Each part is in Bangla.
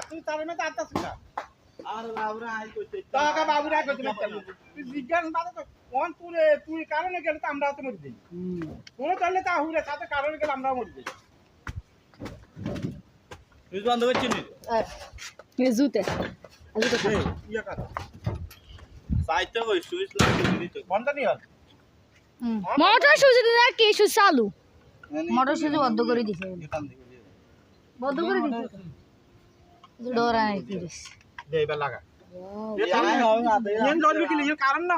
তুই তার মধ্যে আটটাছ না আর বাবুরা আই কইতে টাকা বাবুরা কইতে না তুই জিজ্ঞাসা বাদে তো কোন তুই কারণে গেলে তো আমরাও তো মরে যাই কোন চললে তা হুরে সাথে কারণে গেলে আমরাও মরে যাই তুই বন্ধ করছিস জুতে ইয়া কর সাইতে কই সুইচ লাগিয়ে দিতে বন্ধ নি হল মোটর সুইচ দিনা কি সুইচ চালু মোটর সুইচ বন্ধ করে দিছে বন্ধ করে দিছে ডোরা নাই দিস দেইবা লাগা ये जोन भी के लिए कारण ना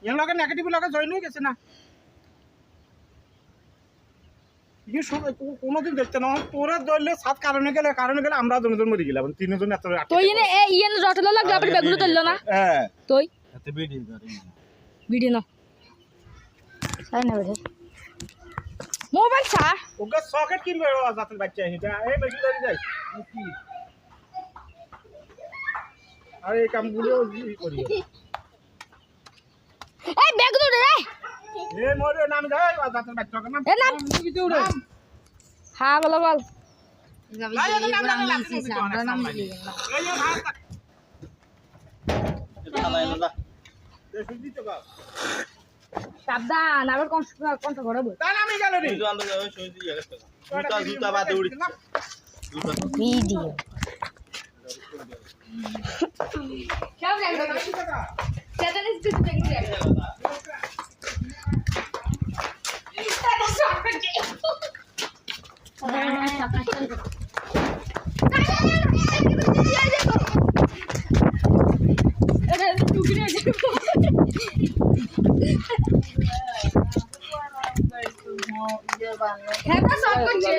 ये लोग नेगेटिव लोग জয়েন হয়ে গেছে না ये কোনো দিন দেখতে না তোরা দলে সাত কারণে গেলে আমরা দুজন মরে গেলাম তিনজন এত তো ইনে রটলা লাগবে আপনি বেগুলো তুললো না হ্যাঁ তোই এত ভিডিও করে ভিডিও না সাই না বেটা মোবাইল ছা ওকে সকেট কিনবে যাতে বাচ্চা এটা এই বেশি ধরে যাই কি আরে এই কামগুলো করি এই বেগুলো রে এ মোরে নাম যাই যাতে বাচ্চা নাম এ নাম কিছু উড়ে হ্যাঁ বল বল সাবধান আবার কোন ঘরে বল তাই আমি গেল রে জুতা বাদে উড়ি ভিডিও কেউ জানবে না সেটা নিশ্চিত দেখি হ্যাঁ সব করছে